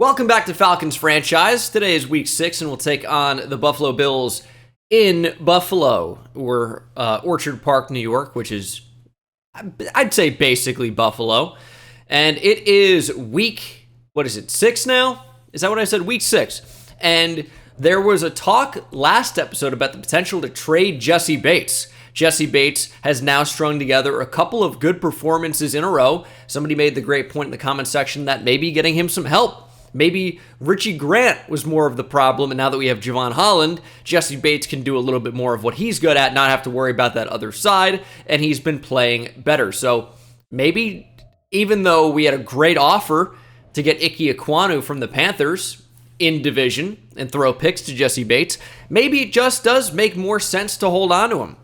Welcome back to Falcons Franchise. Today is week 6, and we'll take on the Buffalo Bills in Buffalo, or Orchard Park, New York, which is, I'd say, basically Buffalo. And it is week, 6 now? Is that what I said? Week 6. And there was a talk last episode about the potential to trade Jessie Bates. Jessie Bates has now strung together a couple of good performances in a row. Somebody made the great point in the comment section that maybe getting him some help. Maybe Richie Grant was more of the problem, and now that we have Javon Holland, Jessie Bates can do a little bit more of what he's good at, not have to worry about that other side, and he's been playing better. So maybe, even though we had a great offer to get Ike Ekwonu from the Panthers in division and throw picks to Jessie Bates, maybe it just does make more sense to hold on to him.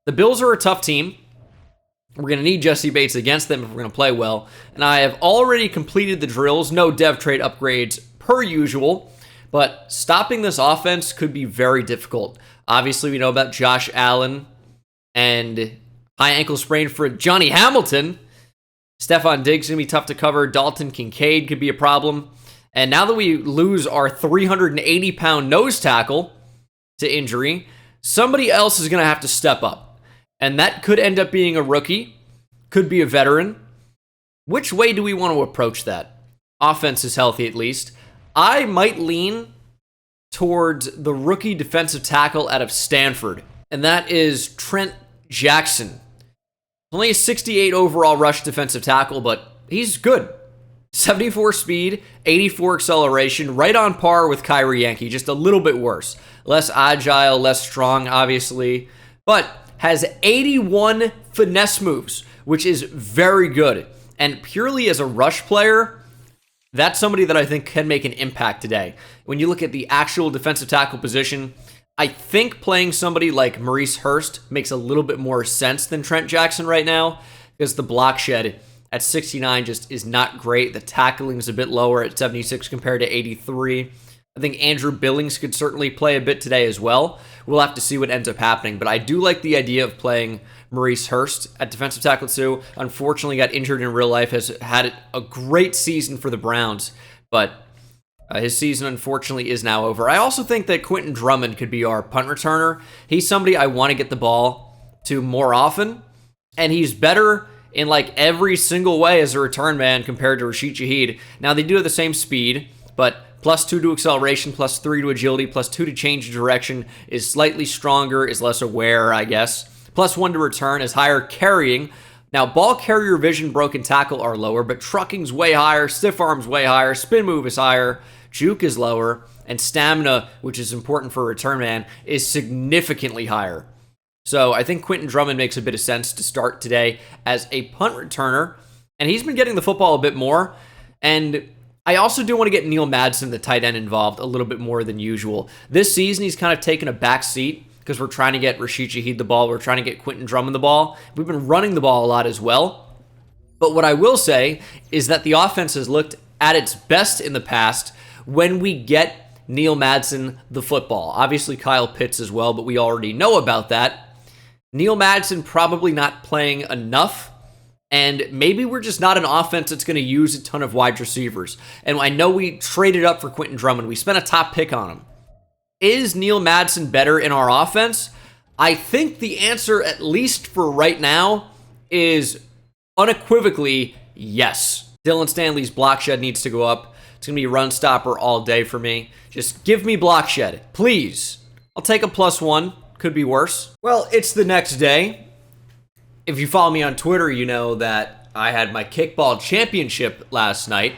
The Bills are a tough team. We're going to need Jessie Bates against them if we're going to play well. And I have already completed the drills. No dev trade upgrades per usual. But stopping this offense could be very difficult. Obviously, we know about Josh Allen and high ankle sprain for Johnny Hamilton. Stephon Diggs is going to be tough to cover. Dalton Kincaid could be a problem. And now that we lose our 380-pound nose tackle to injury, somebody else is going to have to step up. And that could end up being a rookie, could be a veteran. Which way do we want to approach that? Offense is healthy at least. I might lean towards the rookie defensive tackle out of Stanford, and that is Trent Jackson. Only a 68 overall rush defensive tackle, but he's good. 74 speed, 84 acceleration, right on par with Kyrie Yankee, just a little bit worse. Less agile, less strong, obviously, but has 81 finesse moves, which is very good. And purely as a rush player, that's somebody that I think can make an impact today. When you look at the actual defensive tackle position, I think playing somebody like Maurice Hurst makes a little bit more sense than Trent Jackson right now, because the block shed at 69 just is not great. The tackling is a bit lower at 76 compared to 83. I think Andrew Billings could certainly play a bit today as well. We'll have to see what ends up happening, but I do like the idea of playing Maurice Hurst at defensive tackle too. Unfortunately, got injured in real life, has had a great season for the Browns, but his season unfortunately is now over. I also think that Quentin Drummond could be our punt returner. He's somebody I want to get the ball to more often, and he's better in like every single way as a return man compared to Rashid Shaheed. Now, they do have the same speed, but +2 to acceleration, +3 to agility, +2 to change of direction, is slightly stronger, is less aware, I guess. +1 to return, is higher carrying. Now, ball carrier vision, broken tackle are lower, but trucking's way higher, stiff arm's way higher, spin move is higher, juke is lower, and stamina, which is important for a return man, is significantly higher. So I think Quentin Drummond makes a bit of sense to start today as a punt returner, and he's been getting the football a bit more, and I also do want to get Neil Madsen, the tight end, involved a little bit more than usual. This season, he's kind of taken a back seat because we're trying to get Rashid Shaheed the ball. We're trying to get Quentin Drummond the ball. We've been running the ball a lot as well. But what I will say is that the offense has looked at its best in the past when we get Neil Madsen the football. Obviously, Kyle Pitts as well, but we already know about that. Neil Madsen probably not playing enough. And maybe we're just not an offense that's going to use a ton of wide receivers. And I know we traded up for Quentin Drummond. We spent a top pick on him. Is Neil Madsen better in our offense? I think the answer, at least for right now, is unequivocally yes. Dylan Stanley's block shed needs to go up. It's going to be run stopper all day for me. Just give me block shed, please. I'll take a +1. Could be worse. Well, it's the next day. If you follow me on Twitter, you know that I had my kickball championship last night.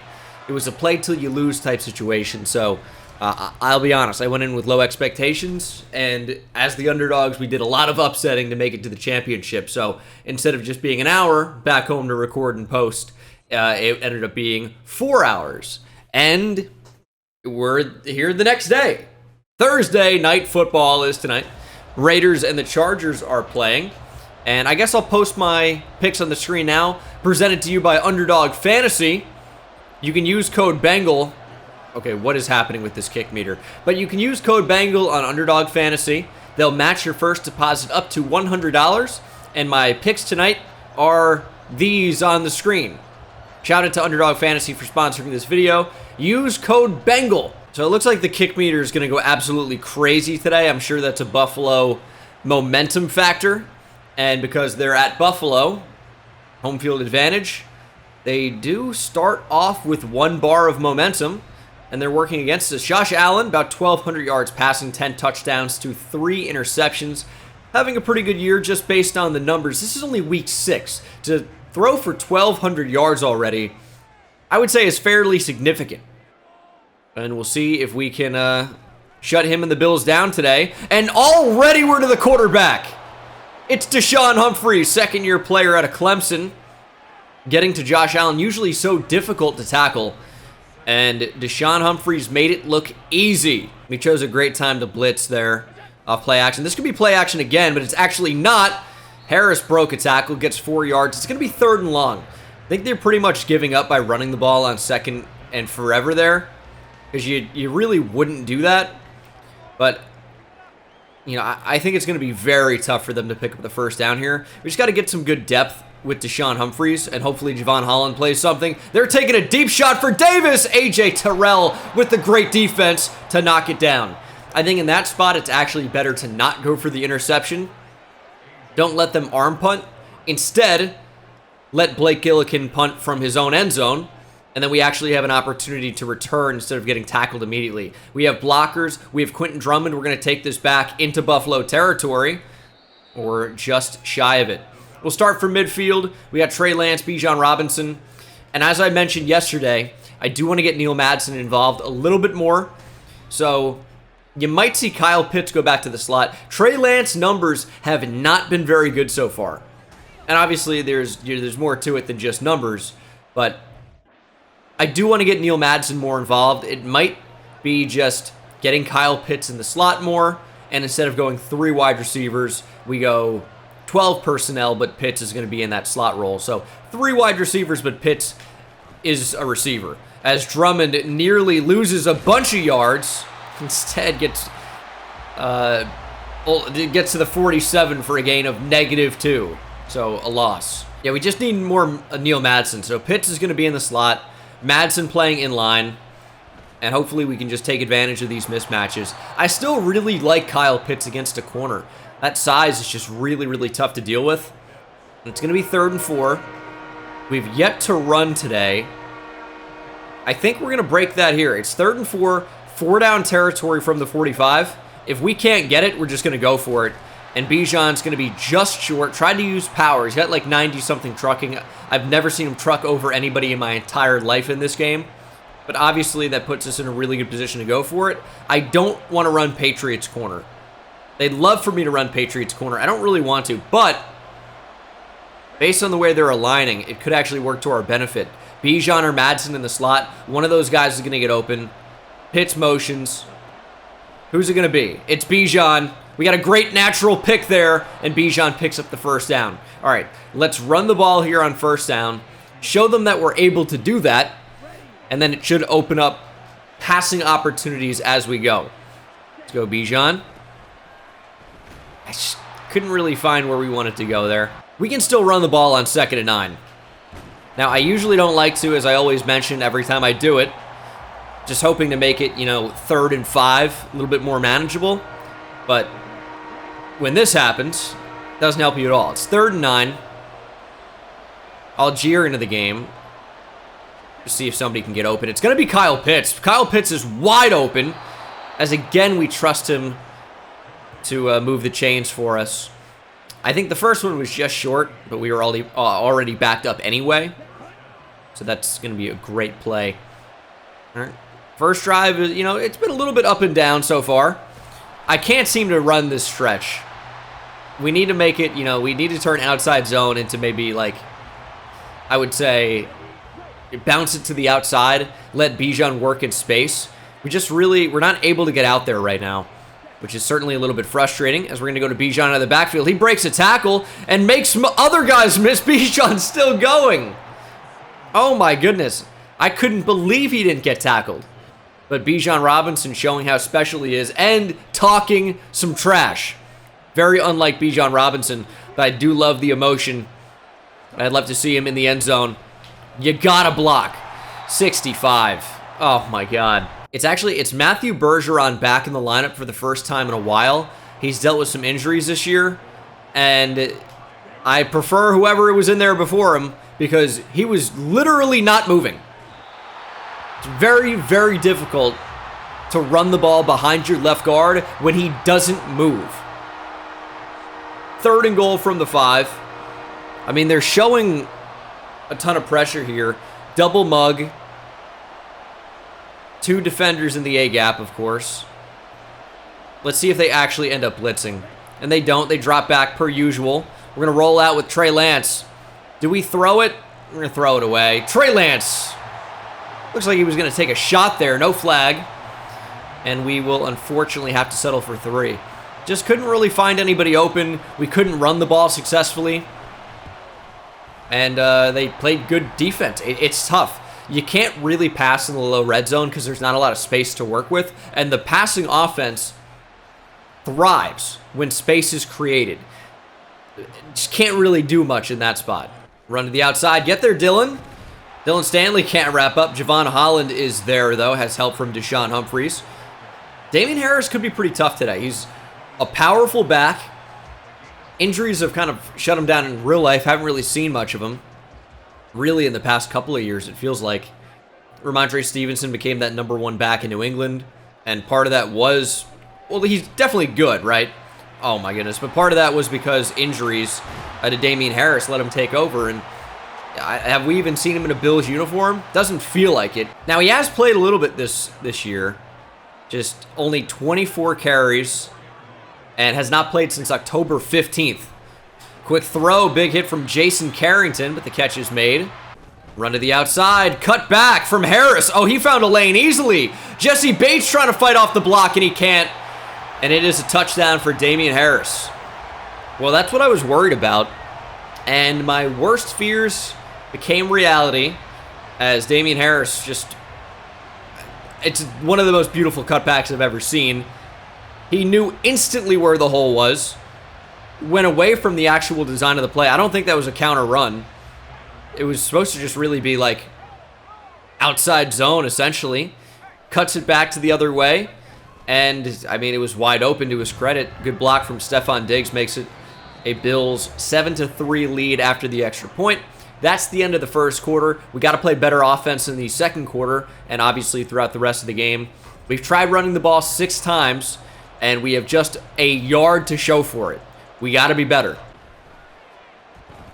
It was a play till you lose type situation, so I'll be honest, I went in with low expectations, and as the underdogs, we did a lot of upsetting to make it to the championship. So instead of just being an hour back home to record and post, it ended up being 4 hours. And we're here the next day. Thursday night football is tonight. Raiders and the Chargers are playing. And I guess I'll post my picks on the screen now. Presented to you by Underdog Fantasy. You can use code BENGAL. Okay, what is happening with this kick meter? But you can use code BENGAL on Underdog Fantasy. They'll match your first deposit up to $100. And my picks tonight are these on the screen. Shout out to Underdog Fantasy for sponsoring this video. Use code BENGAL. So it looks like the kick meter is going to go absolutely crazy today. I'm sure that's a Buffalo momentum factor. And because they're at Buffalo, home field advantage, they do start off with 1 bar of momentum. And they're working against us. Josh Allen, about 1,200 yards passing, 10 touchdowns to 3 interceptions. Having a pretty good year just based on the numbers. This is only week 6. To throw for 1,200 yards already, I would say is fairly significant. And we'll see if we can shut him and the Bills down today. And already we're to the quarterback. It's Deshaun Humphreys, second-year player out of Clemson. Getting to Josh Allen, usually so difficult to tackle. And Deshaun Humphreys made it look easy. He chose a great time to blitz there off play action. This could be play action again, but it's actually not. Harris broke a tackle, gets 4 yards. It's going to be 3rd and long. I think they're pretty much giving up by running the ball on 2nd and forever there, because you really wouldn't do that. But, you know, I think it's going to be very tough for them to pick up the first down here. We just got to get some good depth with Deshaun Humphreys, and hopefully Javon Holland plays something. They're taking a deep shot for Davis. A.J. Terrell with the great defense to knock it down. I think in that spot, it's actually better to not go for the interception. Don't let them arm punt. Instead, let Blake Gillikin punt from his own end zone, and then we actually have an opportunity to return instead of getting tackled immediately. We have blockers. We have Quentin Drummond. We're going to take this back into Buffalo territory, or just shy of it. We'll start from midfield. We got Trey Lance, Bijan Robinson. And as I mentioned yesterday, I do want to get Neil Madsen involved a little bit more. So you might see Kyle Pitts go back to the slot. Trey Lance numbers have not been very good so far. And obviously there's more to it than just numbers. But I do want to get Neil Madsen more involved. It might be just getting Kyle Pitts in the slot more. And instead of going 3 wide receivers, we go 12 personnel, but Pitts is going to be in that slot role. So 3 wide receivers, but Pitts is a receiver. As Drummond nearly loses a bunch of yards, instead gets to the 47 for a gain of -2. So a loss. Yeah, we just need more Neil Madsen. So Pitts is going to be in the slot. Madsen playing in line. And hopefully we can just take advantage of these mismatches. I still really like Kyle Pitts against a corner. That size is just really, really tough to deal with. It's going to be 3rd and 4. We've yet to run today. I think we're going to break that here. It's 3rd and 4, 4-down territory from the 45. If we can't get it, we're just going to go for it. And Bijan's going to be just short. Tried to use power. He's got like 90-something trucking. I've never seen him truck over anybody in my entire life in this game. But obviously that puts us in a really good position to go for it. I don't want to run Patriots corner. They'd love for me to run Patriots corner. I don't really want to, but based on the way they're aligning, it could actually work to our benefit. Bijan or Madsen in the slot. One of those guys is going to get open. Pitts motions. Who's it going to be? It's Bijan. We got a great natural pick there, and Bijan picks up the first down. All right, let's run the ball here on first down. Show them that we're able to do that, and then it should open up passing opportunities as we go. Let's go, Bijan. I just couldn't really find where we wanted to go there. We can still run the ball on 2nd and 9. Now, I usually don't like to, as I always mention every time I do it. Just hoping to make it, 3rd and 5, a little bit more manageable. But when this happens, it doesn't help you at all. It's 3rd and 9. Algier into the game. To see if somebody can get open. It's going to be Kyle Pitts. Kyle Pitts is wide open. As again, we trust him to move the chains for us. I think the first one was just short, but we were already backed up anyway. So that's going to be a great play. All right. First drive, it's been a little bit up and down so far. I can't seem to run this stretch. We need to make it, we need to turn outside zone into maybe like, I would say, bounce it to the outside, let Bijan work in space. We're not able to get out there right now, which is certainly a little bit frustrating, as we're going to go to Bijan out of the backfield. He breaks a tackle and makes other guys miss. Bijan's still going. Oh my goodness. I couldn't believe he didn't get tackled. But Bijan Robinson showing how special he is and talking some trash. Very unlike Bijan Robinson, but I do love the emotion. I'd love to see him in the end zone You gotta block. 65. Oh my God. It's Matthew Bergeron back in the lineup for the first time in a while. He's dealt with some injuries this year, and I prefer whoever was in there before him because he was literally not moving. It's very, very difficult to run the ball behind your left guard when he doesn't move. 3rd and goal from the 5. I mean, they're showing a ton of pressure here. Double mug. 2 defenders in the A gap, of course. Let's see if they actually end up blitzing. And they don't. They drop back per usual. We're going to roll out with Trey Lance. Do we throw it? We're going to throw it away. Trey Lance. Looks like he was going to take a shot there. No flag. And we will unfortunately have to settle for 3. Just couldn't really find anybody open. We couldn't run the ball successfully. And they played good defense. It's tough. You can't really pass in the low red zone because there's not a lot of space to work with. And the passing offense thrives when space is created. Just can't really do much in that spot. Run to the outside. Get there, Dylan. Dylan Stanley can't wrap up. Javon Holland is there, though. Has help from Deshaun Humphreys. Damien Harris could be pretty tough today. He's a powerful back. Injuries have kind of shut him down in real life. Haven't really seen much of him. Really, in the past couple of years, it feels like Ramondre Stevenson became that #1 back in New England. And part of that was, well, he's definitely good, right? Oh, my goodness. But part of that was because injuries to Damien Harris let him take over. And have we even seen him in a Bills uniform? Doesn't feel like it. Now, he has played a little bit this year. Just only 24 carries. And has not played since October 15th. Quick throw, big hit from Jason Carrington, but the catch is made. Run to the outside, cut back from Harris. Oh, he found a lane easily. Jesse Bates trying to fight off the block, and he can't. And it is a touchdown for Damien Harris. Well, that's what I was worried about. And my worst fears became reality as Damien Harris it's one of the most beautiful cutbacks I've ever seen. He knew instantly where the hole was. Went away from the actual design of the play. I don't think that was a counter run. It was supposed to just really be like outside zone, essentially. Cuts it back to the other way. And, I mean, it was wide open to his credit. Good block from Stephon Diggs makes it a Bills 7-3 lead after the extra point. That's the end of the first quarter. We got to play better offense in the second quarter and obviously throughout the rest of the game. We've tried running the ball 6 times, and we have just a yard to show for it. We got to be better.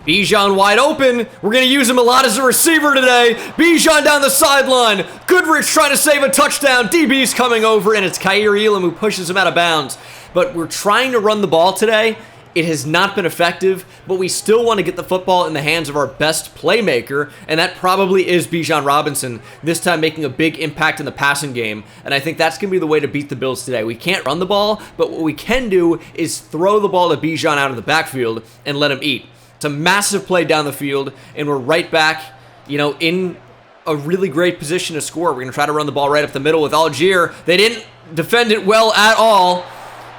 Bijan wide open. We're going to use him a lot as a receiver today. Bijan down the sideline. Goodrich trying to save a touchdown. DB's coming over, and it's Kaiir Elam who pushes him out of bounds. But we're trying to run the ball today. It has not been effective, but we still want to get the football in the hands of our best playmaker, and that probably is Bijan Robinson, this time making a big impact in the passing game, and I think that's going to be the way to beat the Bills today. We can't run the ball, but what we can do is throw the ball to Bijan out of the backfield and let him eat. It's a massive play down the field, and we're right back, in a really great position to score. We're going to try to run the ball right up the middle with Algier. They didn't defend it well at all,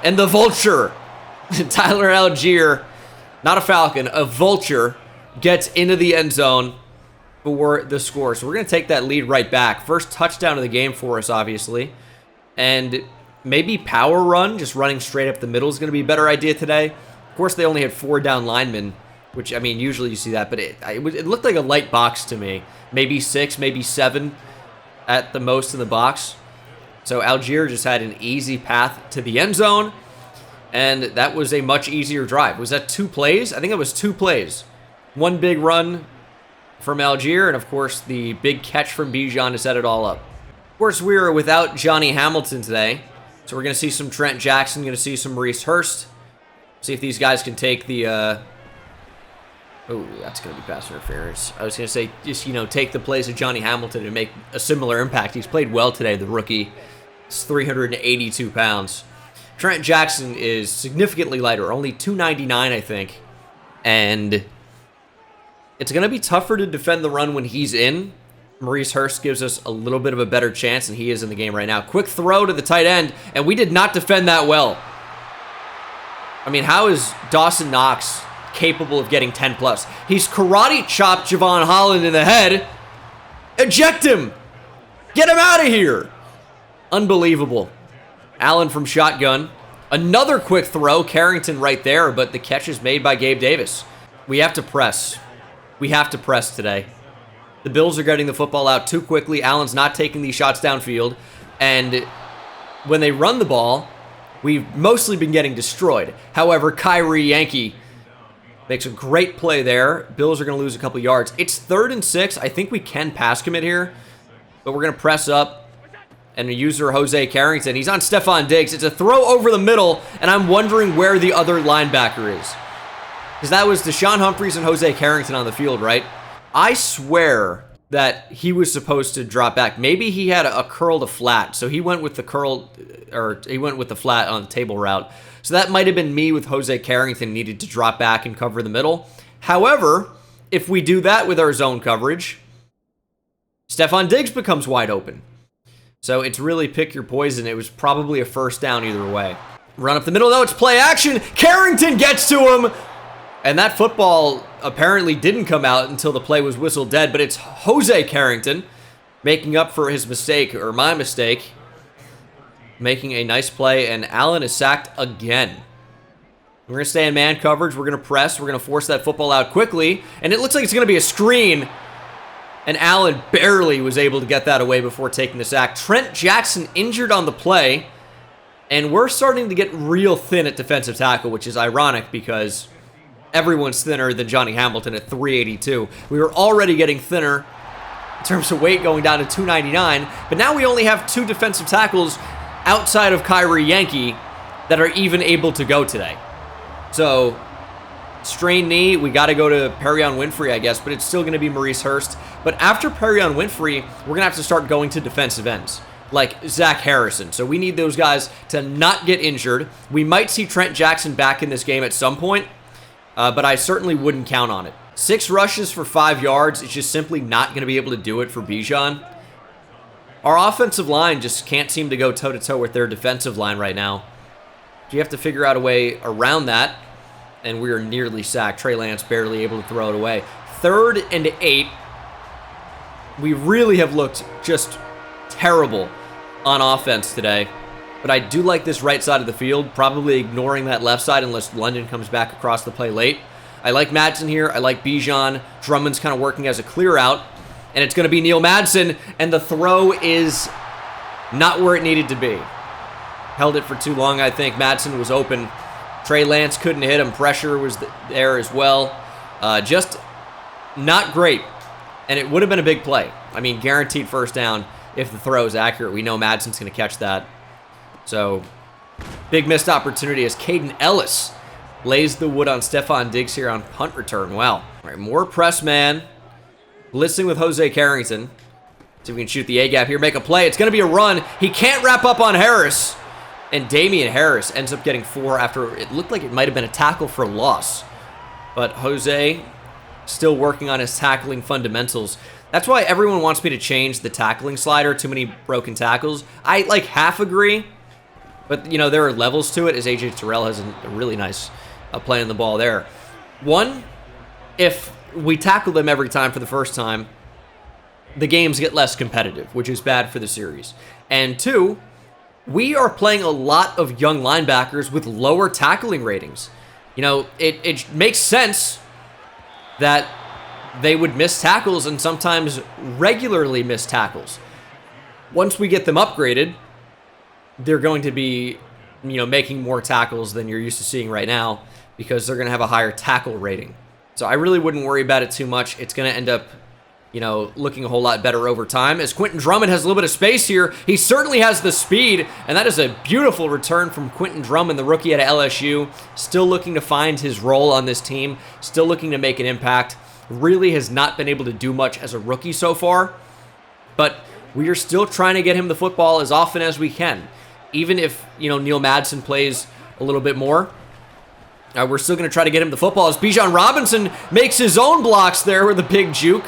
and the vulture, Tyler Algier, not a Falcon, a vulture, gets into the end zone for the score. So we're going to take that lead right back. First touchdown of the game for us, obviously. And maybe power run, just running straight up the middle is going to be a better idea today. Of course, they only had 4 down linemen, which, I mean, usually you see that. But it looked like a light box to me. Maybe 6, maybe 7 at the most in the box. So Algier just had an easy path to the end zone. And that was a much easier drive. Was that 2 plays? I think it was 2 plays. 1 big run from Algier, and of course the big catch from Bijan to set it all up. Of course, we are without Johnny Hamilton today, so we're going to see some Trent Jackson, going to see some Maurice Hurst. See if these guys can take the... Oh, that's going to be pass interference. I was going to say, just, take the plays of Johnny Hamilton and make a similar impact. He's played well today, the rookie. He's 382 pounds. Trent Jackson is significantly lighter, only 299, I think. And it's going to be tougher to defend the run when he's in. Maurice Hurst gives us a little bit of a better chance, and he is in the game right now. Quick throw to the tight end, and we did not defend that well. I mean, how is Dawson Knox capable of getting 10 plus. He's karate chopped Javon Holland in the head. Eject him. Get him out of here. Unbelievable. Allen from shotgun. Another quick throw. Carrington right there, but the catch is made by Gabe Davis. We have to press. We have to press today. The Bills are getting the football out too quickly. Allen's not taking these shots downfield. And when they run the ball, we've mostly been getting destroyed. However, Kyrie Yankee makes a great play there. Bills are going to lose a couple yards. It's 3rd and 6. I think we can pass commit here, but we're going to press up. And the user, Jose Carrington, he's on Stephon Diggs. It's a throw over the middle, and I'm wondering where the other linebacker is. Because that was Deshaun Humphreys and Jose Carrington on the field, right? I swear that he was supposed to drop back. Maybe he had a curl to flat, so he went with the curl, or he went with the flat on the table route. So that might have been me with Jose Carrington needed to drop back and cover the middle. However, if we do that with our zone coverage, Stephon Diggs becomes wide open. So it's really pick your poison. It was probably a first down either way. Run up the middle, though. It's play action. Carrington gets to him. And that football apparently didn't come out until the play was whistled dead. But it's Jose Carrington making up for his mistake, or my mistake. Making a nice play, and Allen is sacked again. We're going to stay in man coverage. We're going to press. We're going to force that football out quickly. And it looks like it's going to be a screen. And Allen barely was able to get that away before taking the sack. Trent Jackson injured on the play. And we're starting to get real thin at defensive tackle, which is ironic because everyone's thinner than Johnny Hamilton at 382. We were already getting thinner in terms of weight going down to 299. But now we only have 2 defensive tackles outside of Kyrie Yankee that are even able to go today. So, strained knee, we got to go to Perion Winfrey, I guess, but it's still going to be Maurice Hurst. But after Perion Winfrey, we're going to have to start going to defensive ends, like Zach Harrison. So we need those guys to not get injured. We might see Trent Jackson back in this game at some point, but I certainly wouldn't count on it. 6 rushes for 5 yards is just simply not going to be able to do it for Bijan. Our offensive line just can't seem to go toe-to-toe with their defensive line right now. You have to figure out a way around that, and we are nearly sacked. Trey Lance barely able to throw it away. 3rd and 8. We really have looked just terrible on offense today. But I do like this right side of the field, probably ignoring that left side unless London comes back across the play late. I like Madsen here. I like Bijan. Drummond's kind of working as a clear out. And it's going to be Neil Madsen. And the throw is not where it needed to be. Held it for too long, I think. Madsen was open. Trey Lance couldn't hit him. Pressure was there as well. Just not great. And it would have been a big play. I mean, guaranteed first down if the throw is accurate. We know Madsen's going to catch that. So, big missed opportunity as Caden Ellis lays the wood on Stephon Diggs here on punt return. Wow. All right, more press man. Blitzing with Jose Carrington. See if we can shoot the A-gap here, make a play. It's going to be a run. He can't wrap up on Harris. And Damian Harris ends up getting 4 after it looked like it might have been a tackle for loss. But Jose still working on his tackling fundamentals. That's why everyone wants me to change the tackling slider. Too many broken tackles. I like half agree. But, you know, there are levels to it, as A.J. Terrell has a really nice play on the ball there. 1, if we tackle them every time for the first time, the games get less competitive, which is bad for the series. And 2, we are playing a lot of young linebackers with lower tackling ratings. You know, it makes sense that they would miss tackles and sometimes regularly miss tackles. Once we get them upgraded, they're going to be, you know, making more tackles than you're used to seeing right now because they're going to have a higher tackle rating. So I really wouldn't worry about it too much. It's going to end up, you know, looking a whole lot better over time. As Quentin Drummond has a little bit of space here, he certainly has the speed, and that is a beautiful return from Quentin Drummond, the rookie at LSU. Still looking to find his role on this team, still looking to make an impact. Really has not been able to do much as a rookie so far, but we are still trying to get him the football as often as we can. Even if, you know, Neil Madsen plays a little bit more, we're still going to try to get him the football as Bijan Robinson makes his own blocks there with a big juke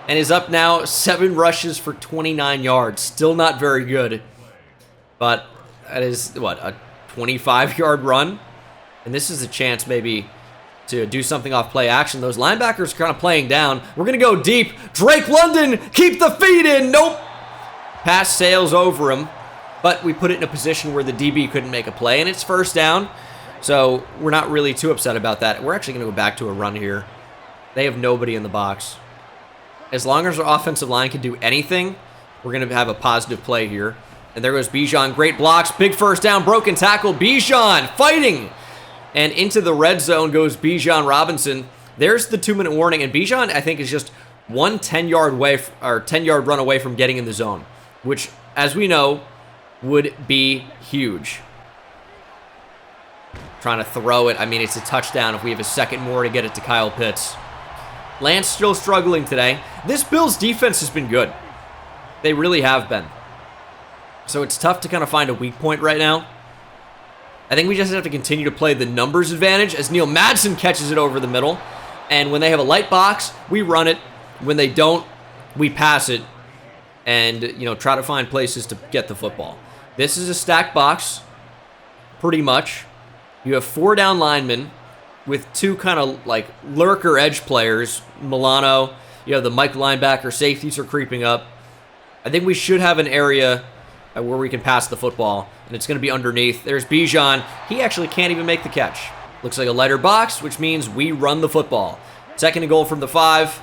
and is up now 7 rushes for 29 yards. Still not very good, but that is, what, a 25-yard run? And this is a chance maybe to do something off play action. Those linebackers are kind of playing down. We're going to go deep. Drake London, keep the feet in. Nope. Pass sails over him, but we put it in a position where the DB couldn't make a play, and it's first down. So we're not really too upset about that. We're actually going to go back to a run here. They have nobody in the box. As long as our offensive line can do anything, we're going to have a positive play here. And there goes Bijan. Great blocks. Big first down. Broken tackle. Bijan fighting. And into the red zone goes Bijan Robinson. There's the 2-minute warning. And Bijan, I think, is just one 10-yard run away from getting in the zone, which, as we know, would be huge. Trying to throw it. I mean, it's a touchdown if we have a second more to get it to Kyle Pitts. Lance still struggling today. This Bills defense has been good. They really have been. So it's tough to kind of find a weak point right now. I think we just have to continue to play the numbers advantage as Neil Madsen catches it over the middle. And when they have a light box, we run it. When they don't, we pass it. And, try to find places to get the football. This is a stacked box, pretty much. You have 4 down linemen with 2 kind of like lurker edge players. Milano, the Mike linebacker, safeties are creeping up. I think we should have an area where we can pass the football, and it's going to be underneath. There's Bijan. He actually can't even make the catch. Looks like a lighter box, which means we run the football. 2nd and goal from the 5.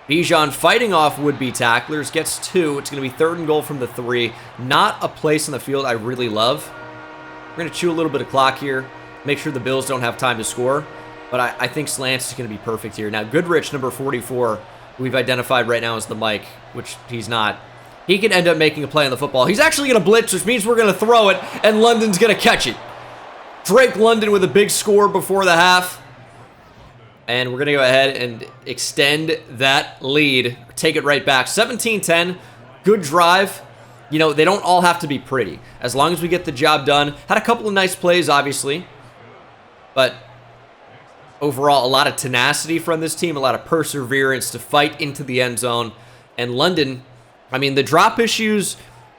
Bijan fighting off would-be tacklers, gets 2. It's going to be 3rd and goal from the 3. Not a place in the field I really love. We're going to chew a little bit of clock here, make sure the Bills don't have time to score, but I think slants is going to be perfect here. Now, Goodrich, number 44, we've identified right now as the Mike, which he's not. He can end up making a play on the football. He's actually going to blitz, which means we're going to throw it, and London's going to catch it. Drake London with a big score before the half. And we're going to go ahead and extend that lead. Take it right back. 17-10. Good drive. They don't all have to be pretty. As long as we get the job done. Had a couple of nice plays, obviously. But overall, a lot of tenacity from this team. A lot of perseverance to fight into the end zone. And London, the drop issues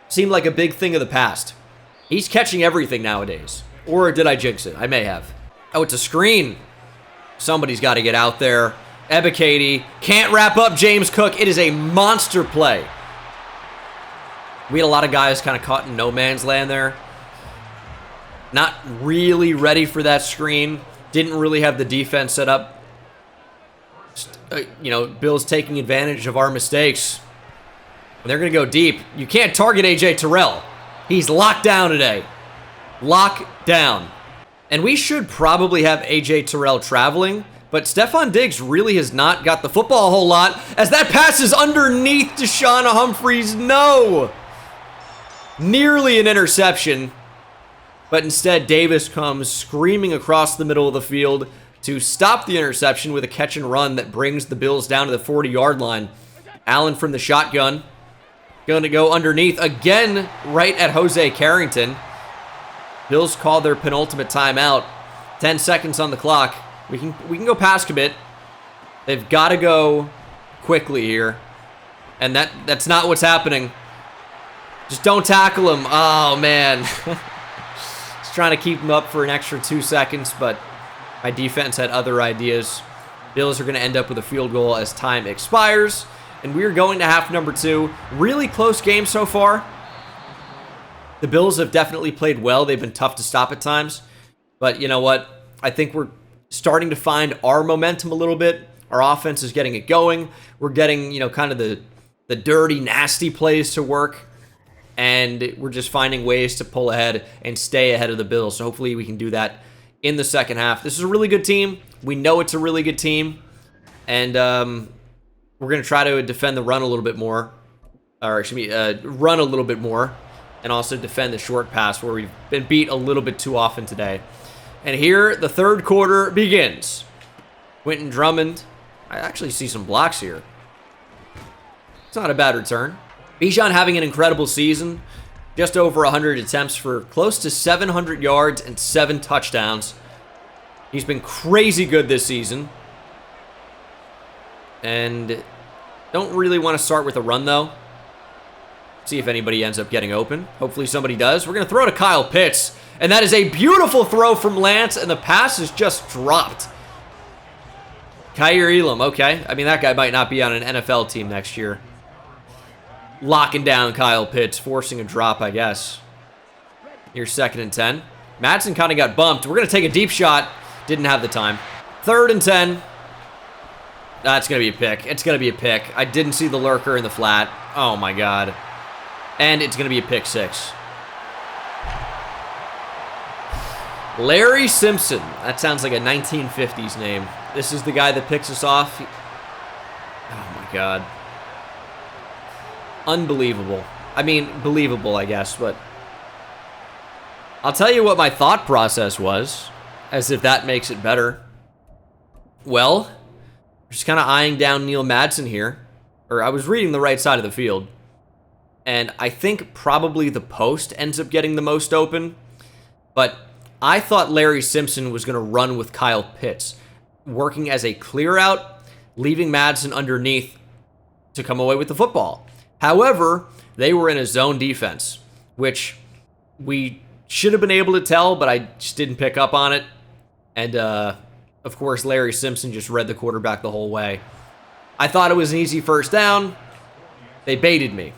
seem like a big thing of the past. He's catching everything nowadays. Or did I jinx it? I may have. Oh, it's a screen. Somebody's got to get out there. Ebiketie can't wrap up James Cook. It is a monster play. We had a lot of guys kind of caught in no man's land there. Not really ready for that screen. Didn't really have the defense set up. Just, Bills taking advantage of our mistakes. And they're going to go deep. You can't target A.J. Terrell. He's locked down today. Lock down. And we should probably have A.J. Terrell traveling, but Stephon Diggs really has not got the football a whole lot, as that pass is underneath Deshaun Humphries. No! Nearly an interception, but instead Davis comes screaming across the middle of the field to stop the interception with a catch and run that brings the Bills down to the 40-yard line. Allen from the shotgun, going to go underneath again right at Jose Carrington. Bills call their penultimate timeout. 10 seconds on the clock. We can go pass commit. They've got to go quickly here. And that's not what's happening. Just don't tackle him. Oh, man. Just trying to keep him up for an extra 2 seconds, but my defense had other ideas. Bills are going to end up with a field goal as time expires. And we are going to half number 2. Really close game so far. The Bills have definitely played well. They've been tough to stop at times. But you know what? I think we're starting to find our momentum a little bit. Our offense is getting it going. We're getting, kind of the dirty, nasty plays to work. And we're just finding ways to pull ahead and stay ahead of the Bills. So hopefully we can do that in the second half. This is a really good team. We know it's a really good team. And we're going to try to defend the run a little bit more. Or excuse me, run a little bit more. And also defend the short pass where we've been beat a little bit too often today. And here, the third quarter begins. Quentin Drummond. I actually see some blocks here. It's not a bad return. Bijan having an incredible season. Just over 100 attempts for close to 700 yards and 7 touchdowns. He's been crazy good this season. And don't really want to start with a run, though. See if anybody ends up getting open. Hopefully somebody does. We're going to throw to Kyle Pitts. And that is a beautiful throw from Lance, and the pass is just dropped. Kyer Elam, okay. I mean, that guy might not be on an NFL team next year. Locking down Kyle Pitts, forcing a drop, I guess. Here's 2nd and 10. Madsen kind of got bumped. We're going to take a deep shot. Didn't have the time. 3rd and 10. That's going to be a pick. It's going to be a pick. I didn't see the lurker in the flat. Oh, my God. And it's going to be a pick 6. Larry Simpson. That sounds like a 1950s name. This is the guy that picks us off. Oh, my God. Unbelievable. I mean, believable, I guess, but I'll tell you what my thought process was, as if that makes it better. Well, just kind of eyeing down Neil Madsen here, or I was reading the right side of the field, and I think probably the post ends up getting the most open, but I thought Larry Simpson was going to run with Kyle Pitts, working as a clear out, leaving Madsen underneath to come away with the football. However, they were in a zone defense, which we should have been able to tell, but I just didn't pick up on it. And, of course, Larry Simpson just read the quarterback the whole way. I thought it was an easy first down. They baited me.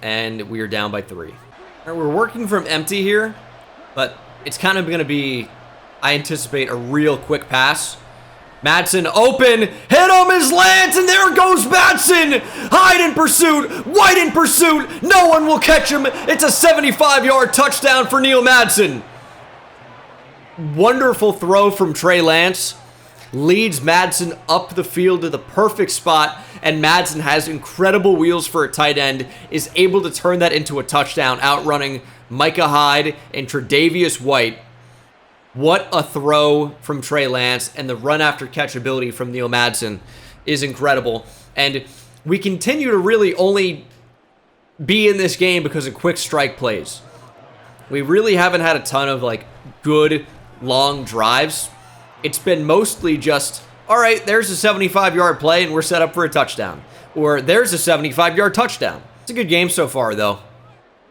And we are down by 3. All right, we're working from empty here, but it's kind of going to be, I anticipate, a real quick pass. Madsen open, hit him as Lance, and there goes Madsen! Hyde in pursuit, White in pursuit, no one will catch him. It's a 75-yard touchdown for Neil Madsen. Wonderful throw from Trey Lance. Leads Madsen up the field to the perfect spot, and Madsen has incredible wheels for a tight end, is able to turn that into a touchdown, outrunning Micah Hyde and Tre'Davious White. What a throw from Trey Lance, and the run after catch ability from Neil Madsen is incredible. And we continue to really only be in this game because of quick strike plays. We really haven't had a ton of like good long drives. It's been mostly just, all right, there's a 75-yard play and we're set up for a touchdown. Or there's a 75-yard touchdown. It's a good game so far, though.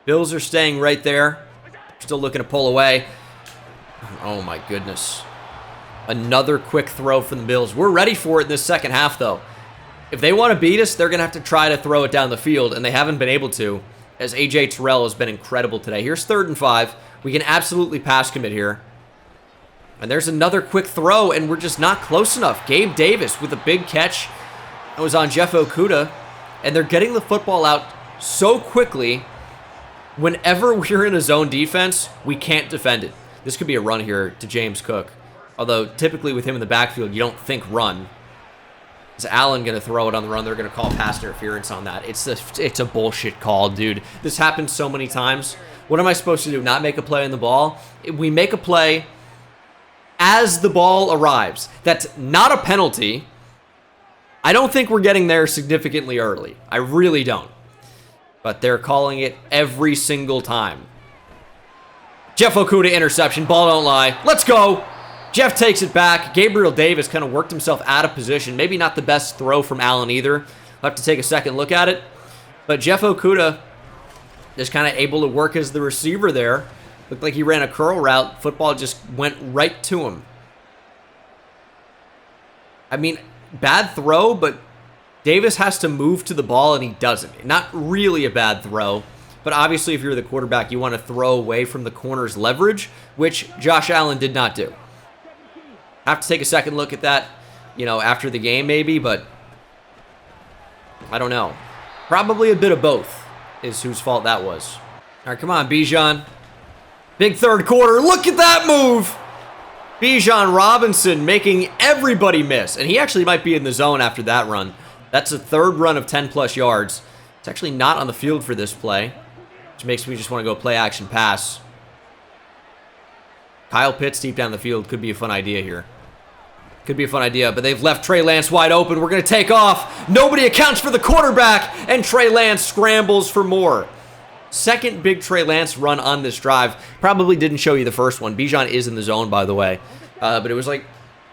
Bills are staying right there. Still looking to pull away. Oh, my goodness. Another quick throw from the Bills. We're ready for it in this second half, though. If they want to beat us, they're going to have to try to throw it down the field, and they haven't been able to, as A.J. Terrell has been incredible today. Here's 3rd and 5. We can absolutely pass commit here. And there's another quick throw, and we're just not close enough. Gabe Davis with a big catch. That was on Jeff Okudah. And they're getting the football out so quickly. Whenever we're in a zone defense, we can't defend it. This could be a run here to James Cook. Although, typically with him in the backfield, you don't think run. Is Allen going to throw it on the run? They're going to call pass interference on that. It's a bullshit call, dude. This happens so many times. What am I supposed to do? Not make a play on the ball? We make a play as the ball arrives. That's not a penalty. I don't think we're getting there significantly early. I really don't. But they're calling it every single time. Jeff Okudah interception. Ball don't lie. Let's go. Jeff takes it back. Gabriel Davis kind of worked himself out of position. Maybe not the best throw from Allen either. I'll have to take a second look at it. But Jeff Okudah is kind of able to work as the receiver there. Looked like he ran a curl route. Football just went right to him. I mean, bad throw, but Davis has to move to the ball, and he doesn't. Not really a bad throw, but obviously if you're the quarterback, you want to throw away from the corner's leverage, which Josh Allen did not do. Have to take a second look at that, after the game maybe, but I don't know. Probably a bit of both is whose fault that was. All right, come on, Bijan. Big third quarter. Look at that move. Bijan Robinson making everybody miss, and he actually might be in the zone after that run. That's a third run of 10-plus yards. It's actually not on the field for this play, which makes me just want to go play action pass. Kyle Pitts deep down the field could be a fun idea here. Could be a fun idea, but they've left Trey Lance wide open. We're going to take off. Nobody accounts for the quarterback, and Trey Lance scrambles for more. Second big Trey Lance run on this drive. Probably didn't show you the first one. Bijan is in the zone, by the way. But it was like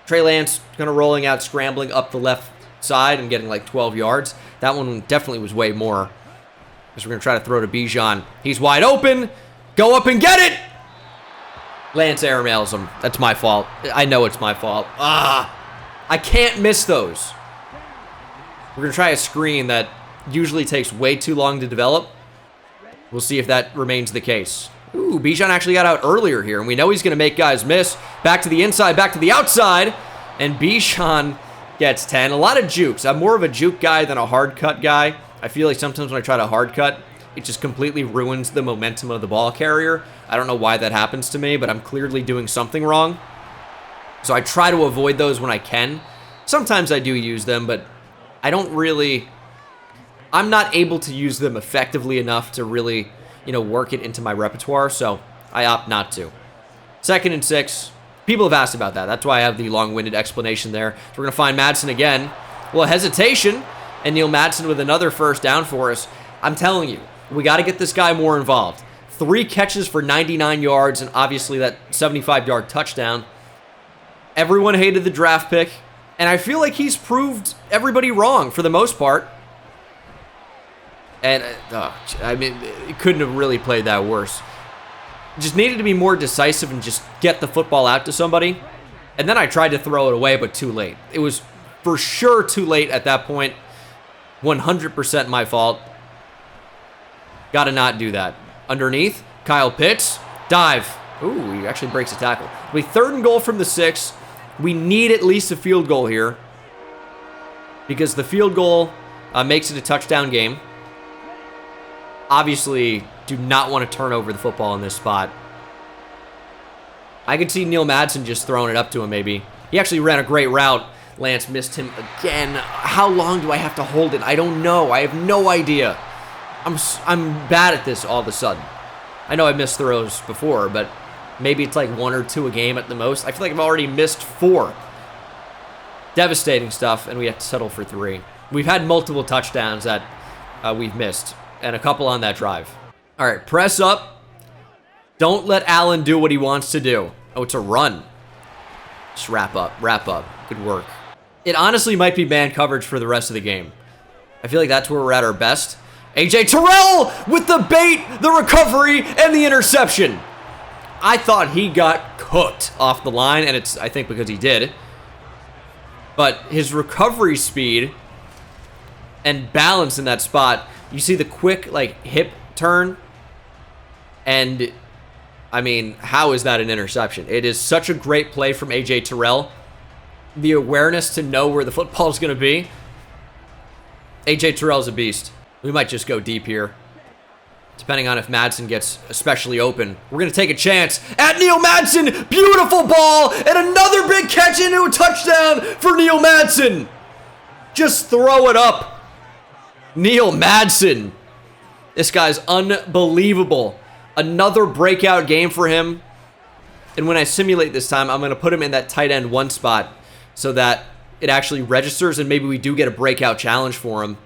Trey Lance kind of rolling out, scrambling up the left side and getting like 12 yards. That one definitely was way more. Because we're going to try to throw to Bijan. He's wide open. Go up and get it. Lance airmails him. That's my fault. I know it's my fault. I can't miss those. We're going to try a screen that usually takes way too long to develop. We'll see if that remains the case. Ooh, Bijan actually got out earlier here, and we know he's going to make guys miss. Back to the inside, back to the outside, and Bijan gets 10. A lot of jukes. I'm more of a juke guy than a hard cut guy. I feel like sometimes when I try to hard cut, it just completely ruins the momentum of the ball carrier. I don't know why that happens to me, but I'm clearly doing something wrong. So I try to avoid those when I can. Sometimes I do use them, but I don't really... I'm not able to use them effectively enough to really, work it into my repertoire, so I opt not to. 2nd and 6. People have asked about that. That's why I have the long-winded explanation there. So we're going to find Madsen again. Well, hesitation, and Neil Madsen with another first down for us. I'm telling you, we got to get this guy more involved. 3 catches for 99 yards, and obviously that 75-yard touchdown. Everyone hated the draft pick, and I feel like he's proved everybody wrong for the most part. And, I mean, it couldn't have really played that worse. Just needed to be more decisive and just get the football out to somebody. And then I tried to throw it away, but too late. It was for sure too late at that point. 100% my fault. Got to not do that. Underneath, Kyle Pitts. Dive. Ooh, he actually breaks a tackle. We 3rd and goal from the 6. We need at least a field goal here, because the field goal makes it a touchdown game. Obviously, do not want to turn over the football in this spot. I could see Neil Madsen just throwing it up to him, maybe. He actually ran a great route. Lance missed him again. How long do I have to hold it? I don't know. I have no idea. I'm bad at this all of a sudden. I know I missed throws before, but maybe it's like 1 or 2 a game at the most. I feel like I've already missed 4. Devastating stuff, and we have to settle for 3. We've had multiple touchdowns that we've missed, and a couple on that drive. All right, press up. Don't let Allen do what he wants to do. Oh, it's a run. Just wrap up. Good work. It honestly might be man coverage for the rest of the game. I feel like that's where we're at our best. A.J. Terrell with the bait, the recovery, and the interception. I thought he got cooked off the line, and it's, I think, because he did. But his recovery speed and balance in that spot, you see the quick, hip turn, and, I mean, how is that an interception? It is such a great play from A.J. Terrell. The awareness to know where the football is going to be. A.J. Terrell's a beast. We might just go deep here, depending on if Madsen gets especially open. We're going to take a chance at Neil Madsen. Beautiful ball, and another big catch into a touchdown for Neil Madsen. Just throw it up. Neil Madsen. This guy's unbelievable. Another breakout game for him. And when I simulate this time, I'm going to put him in that tight end 1 spot so that it actually registers and maybe we do get a breakout challenge for him.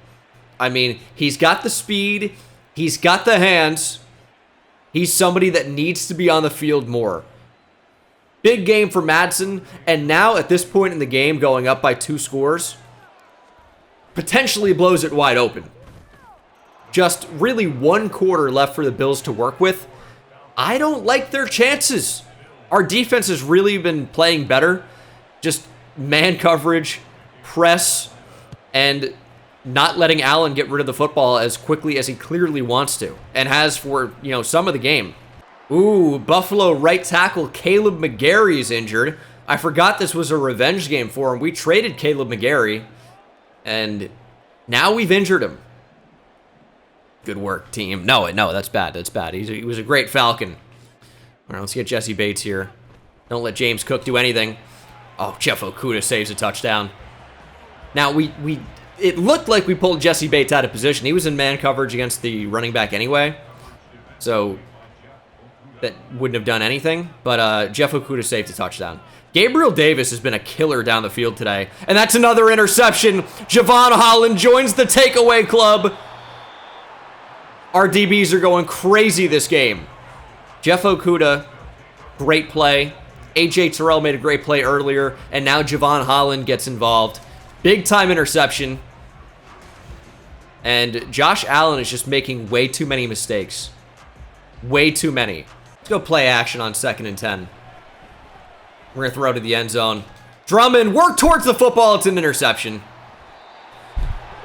I mean, he's got the speed. He's got the hands. He's somebody that needs to be on the field more. Big game for Madsen. And now at this point in the game, going up by 2 scores, potentially blows it wide open. Just really 1 quarter left for the Bills to work with. I don't like their chances. Our defense has really been playing better. Just man coverage, press, and not letting Allen get rid of the football as quickly as he clearly wants to, and has for, some of the game. Ooh, Buffalo right tackle Caleb McGarry is injured. I forgot this was a revenge game for him. We traded Caleb McGarry, and now we've injured him. Good work, team. No, that's bad. That's bad. He was a great Falcon. All right, let's get Jesse Bates here. Don't let James Cook do anything. Oh, Jeff Okudah saves a touchdown. Now, it looked like we pulled Jesse Bates out of position. He was in man coverage against the running back anyway, so that wouldn't have done anything. But Jeff Okudah saved a touchdown. Gabriel Davis has been a killer down the field today, and that's another interception. Javon Holland joins the takeaway club. Our DBs are going crazy this game. Jeff Okudah, great play. A.J. Terrell made a great play earlier, and now Javon Holland gets involved. Big-time interception. And Josh Allen is just making way too many mistakes. Way too many. Let's go play action on 2nd and 10. We're going to throw to the end zone. Drummond, work towards the football. It's an interception.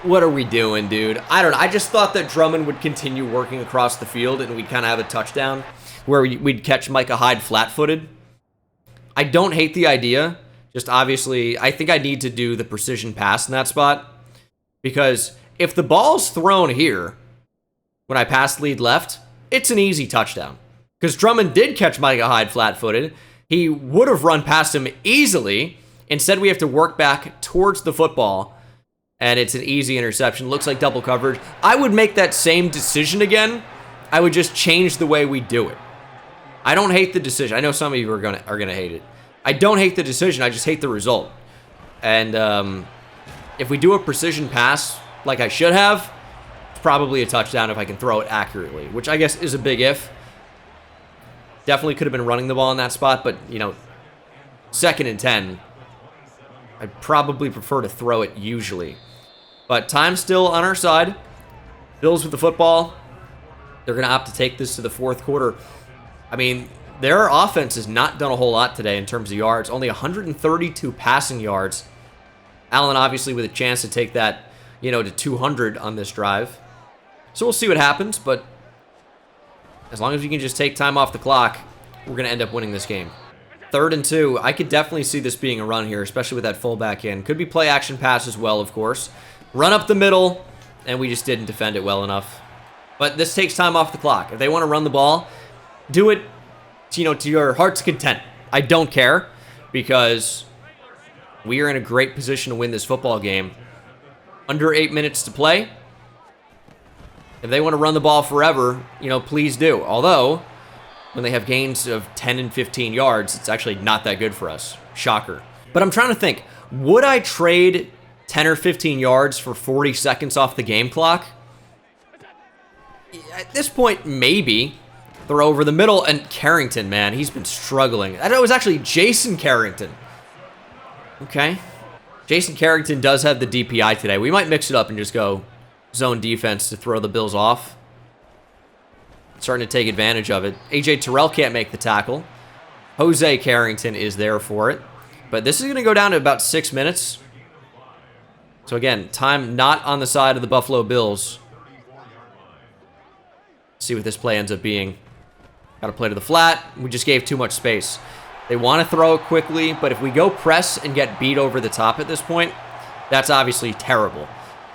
What are we doing, dude? I don't know. I just thought that Drummond would continue working across the field and we'd kind of have a touchdown where we'd catch Micah Hyde flat-footed. I don't hate the idea. Just obviously, I think I need to do the precision pass in that spot. Because if the ball's thrown here, when I pass lead left, it's an easy touchdown. Because Drummond did catch Micah Hyde flat-footed. He would have run past him easily. Instead, we have to work back towards the football. And it's an easy interception. Looks like double coverage. I would make that same decision again. I would just change the way we do it. I don't hate the decision. I know some of you are gonna hate it. I don't hate the decision. I just hate the result. And if we do a precision pass like I should have, it's probably a touchdown if I can throw it accurately, which I guess is a big if. Definitely could have been running the ball in that spot, but, you know, 2nd and 10, I'd probably prefer to throw it usually. But time's still on our side. Bills with the football. They're going to opt to take this to the 4th quarter. I mean, their offense has not done a whole lot today in terms of yards. Only 132 passing yards. Allen obviously with a chance to take that, you know, to 200 on this drive. So we'll see what happens, but as long as we can just take time off the clock, we're going to end up winning this game. 3rd and 2. I could definitely see this being a run here, especially with that fullback in. Could be play action pass as well, of course. Run up the middle, and we just didn't defend it well enough. But this takes time off the clock. If they want to run the ball, do it, you know, to your heart's content. I don't care, because we are in a great position to win this football game. Under 8 minutes to play. If they want to run the ball forever, you know, please do. Although, when they have gains of 10 and 15 yards, it's actually not that good for us. Shocker. But I'm trying to think, would I trade 10 or 15 yards for 40 seconds off the game clock? At this point, maybe. Throw over the middle, and Carrington, man, he's been struggling. I know it was actually Jason Carrington. Okay. Jason Carrington does have the DPI today. We might mix it up and just go zone defense to throw the Bills off. Starting to take advantage of it. AJ Terrell can't make the tackle. Jose Carrington is there for it. But this is going to go down to about 6 minutes. So again, time not on the side of the Buffalo Bills. See what this play ends up being. Got to play to the flat. We just gave too much space. They want to throw it quickly, but if we go press and get beat over the top at this point, that's obviously terrible.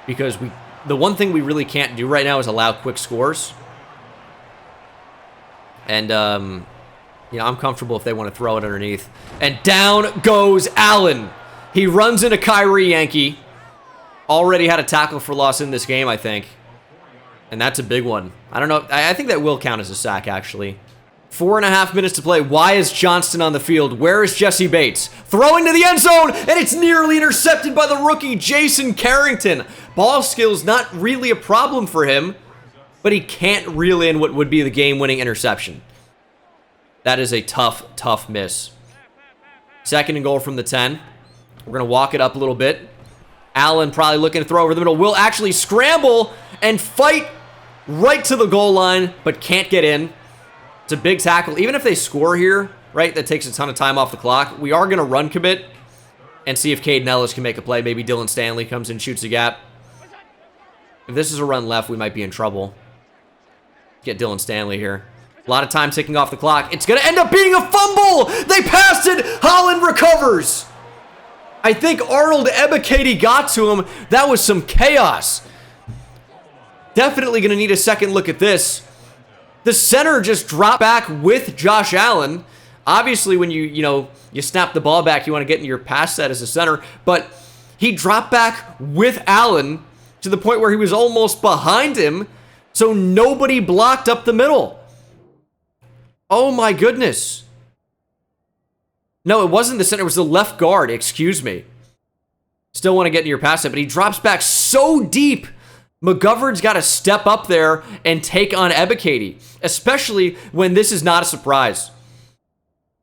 Because the one thing we really can't do right now is allow quick scores. And, you know, I'm comfortable if they want to throw it underneath. And down goes Allen. He runs into Kyrie Yankee. Already had a tackle for loss in this game, I think. And that's a big one. I don't know. I think that will count as a sack, actually. 4.5 minutes to play. Why is Johnston on the field? Where is Jesse Bates? Throwing to the end zone, and it's nearly intercepted by the rookie, Jason Carrington. Ball skills not really a problem for him, but he can't reel in what would be the game-winning interception. That is a tough, tough miss. 2nd and goal from the 10. We're going to walk it up a little bit. Allen probably looking to throw over the middle. Will actually scramble and fight right to the goal line, but can't get in. It's a big tackle. Even if they score here, right, that takes a ton of time off the clock. We are going to run commit and see if Caden Ellis can make a play. Maybe Dylan Stanley comes in, shoots a gap. If this is a run left, we might be in trouble. Get Dylan Stanley here. A lot of time ticking off the clock. It's going to end up being a fumble. They passed it. Holland recovers. I think Arnold Ebiketie got to him. That was some chaos. Definitely going to need a second look at this. The center just dropped back with Josh Allen. Obviously, when you snap the ball back, you want to get into your pass set as a center. But he dropped back with Allen to the point where he was almost behind him. So nobody blocked up the middle. Oh my goodness. No, it wasn't the center. It was the left guard. Excuse me. Still want to get into your pass set, but he drops back so deep. McGovern's got to step up there and take on Ebiketie, especially when this is not a surprise.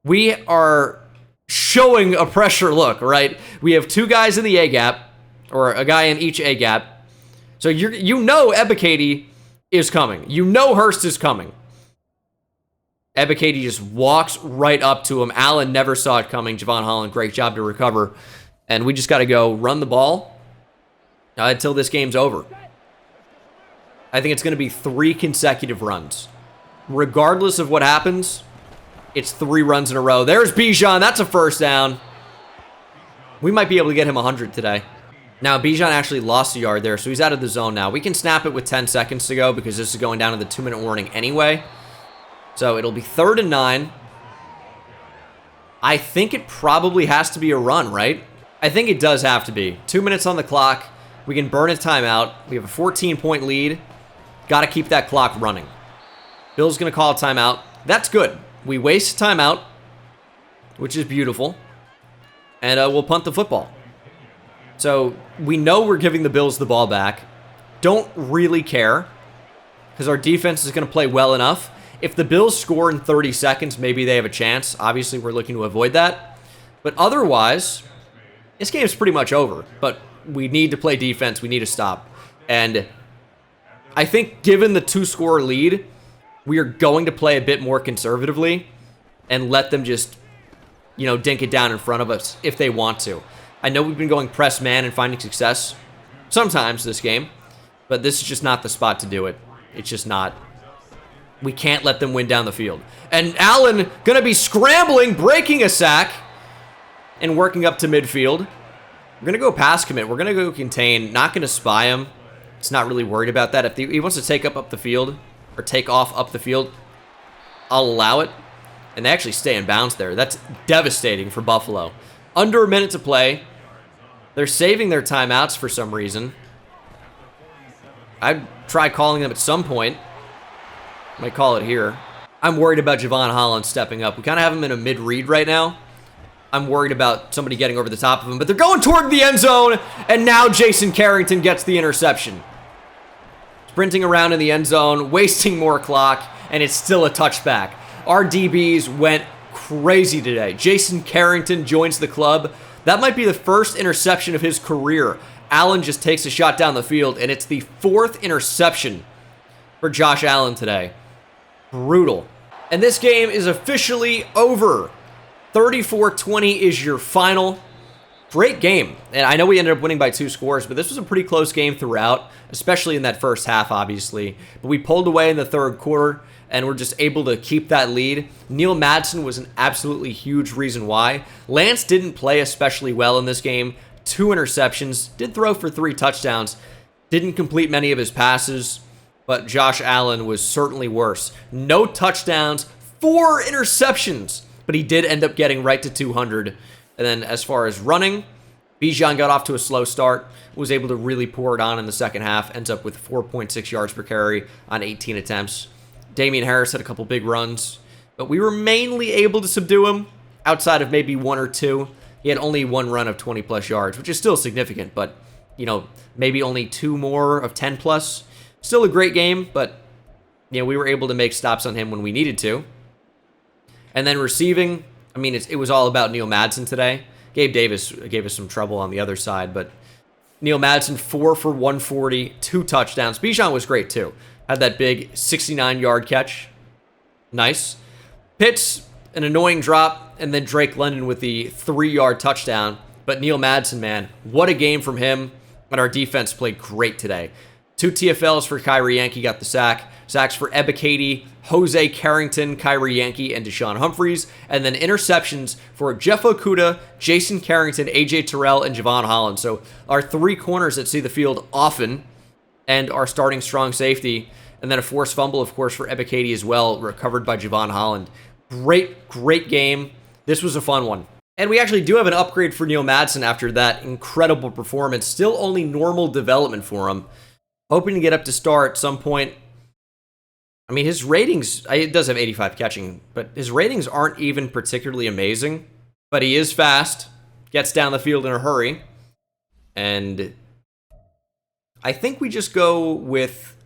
We are showing a pressure look, right? We have 2 guys in the A-gap, or a guy in each A-gap. So you know Ebiketie is coming. You know Hurst is coming. Ebiketie just walks right up to him. Allen never saw it coming. Javon Holland, great job to recover. And we just got to go run the ball until this game's over. I think it's going to be 3 consecutive runs. Regardless of what happens, it's 3 runs in a row. There's Bijan. That's a first down. We might be able to get him 100 today. Now, Bijan actually lost a yard there, so he's out of the zone now. We can snap it with 10 seconds to go because this is going down to the 2-minute warning anyway. So it'll be 3rd and 9. I think it probably has to be a run, right? I think it does have to be. 2 minutes on the clock. We can burn a timeout. We have a 14-point lead. Got to keep that clock running. Bill's going to call a timeout. That's good. We waste timeout, which is beautiful. And we'll punt the football. So we know we're giving the Bills the ball back. Don't really care because our defense is going to play well enough. If the Bills score in 30 seconds, maybe they have a chance. Obviously, we're looking to avoid that. But otherwise, this game's pretty much over. But we need to play defense. We need to stop. And I think given the 2-score lead, we are going to play a bit more conservatively and let them just, dink it down in front of us if they want to. I know we've been going press man and finding success sometimes this game, but this is just not the spot to do it. It's just not. We can't let them win down the field. And Allen going to be scrambling, breaking a sack, and working up to midfield. We're going to go pass commit. We're going to go contain. Not going to spy him. It's not really worried about that. If he wants to take up the field or take off up the field, I'll allow it. And they actually stay in bounds there. That's devastating for Buffalo. Under a minute to play. They're saving their timeouts for some reason. I'd try calling them at some point. Might call it here. I'm worried about Javon Holland stepping up. We kind of have him in a mid-read right now. I'm worried about somebody getting over the top of him, but they're going toward the end zone, and now Jason Carrington gets the interception. Sprinting around in the end zone, wasting more clock, and it's still a touchback. Our DBs went crazy today. Jason Carrington joins the club. That might be the first interception of his career. Allen just takes a shot down the field, and it's the 4th interception for Josh Allen today. Brutal. And this game is officially over. 34-20 is your final. Great game. And I know we ended up winning by 2 scores, but this was a pretty close game throughout, especially in that first half, obviously. But we pulled away in the 3rd quarter, and we're just able to keep that lead. Neil Madsen was an absolutely huge reason why. Lance didn't play especially well in this game. 2 interceptions. Did throw for 3 touchdowns. Didn't complete many of his passes. But Josh Allen was certainly worse. No touchdowns. 4 interceptions. But he did end up getting right to 200. And then as far as running, Bijan got off to a slow start. Was able to really pour it on in the second half. Ends up with 4.6 yards per carry on 18 attempts. Damian Harris had a couple big runs, but we were mainly able to subdue him outside of maybe 1 or 2. He had only 1 run of 20-plus yards, which is still significant, but, maybe only 2 more of 10-plus. Still a great game, but, we were able to make stops on him when we needed to. And then receiving, it was all about Neil Madsen today. Gabe Davis gave us some trouble on the other side, but Neil Madsen, 4 for 140, 2 touchdowns. Bijan was great, too. Had that big 69-yard catch. Nice. Pitts, an annoying drop, and then Drake London with the 3-yard touchdown. But Neil Madsen, man, what a game from him. And our defense played great today. 2 TFLs for Kyrie Yankee, got the sack. Sacks for Ebiketie, Jose Carrington, Kyrie Yankee, and Deshaun Humphreys. And then interceptions for Jeff Okudah, Jason Carrington, AJ Terrell, and Javon Holland. So our 3 corners that see the field often, and our starting strong safety. And then a forced fumble, of course, for Ebiketie as well, recovered by Javon Holland. Great game. This was a fun one. And we actually do have an upgrade for Neil Madsen after that incredible performance. Still only normal development for him. Hoping to get up to star at some point. His ratings, it does have 85 catching, but his ratings aren't even particularly amazing. But he is fast, gets down the field in a hurry. And I think we just go with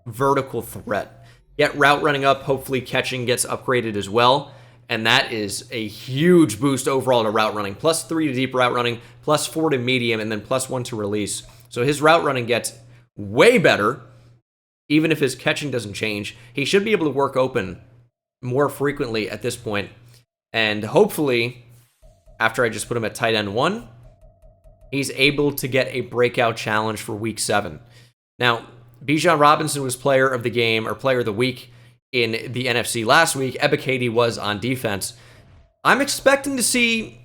vertical threat. Get route running up, hopefully catching gets upgraded as well. And that is a huge boost overall to route running. +3 to deep route running, +4 to medium, and then +1 to release. So his route running gets way better, even if his catching doesn't change. He should be able to work open more frequently at this point. And hopefully, after I just put him at tight end 1, he's able to get a breakout challenge for week 7. Now, Bijan Robinson was player of the game, or player of the week in the NFC last week. Ebiketie was on defense. I'm expecting to see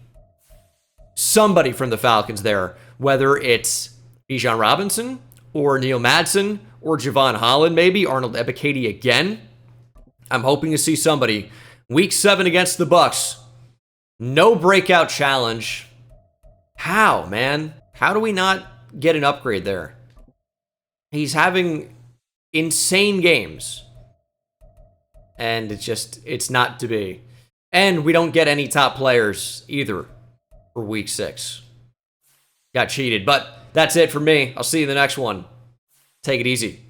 somebody from the Falcons there, whether it's Bijan Robinson or Neil Madsen or Javon Holland, maybe Arnold Ebiketie again. I'm hoping to see somebody. Week 7 against the Bucs. No breakout challenge. How, man? How do we not get an upgrade there? He's having insane games. And it's not to be. And we don't get any top players either for week 6. Got cheated. But that's it for me. I'll see you in the next one. Take it easy.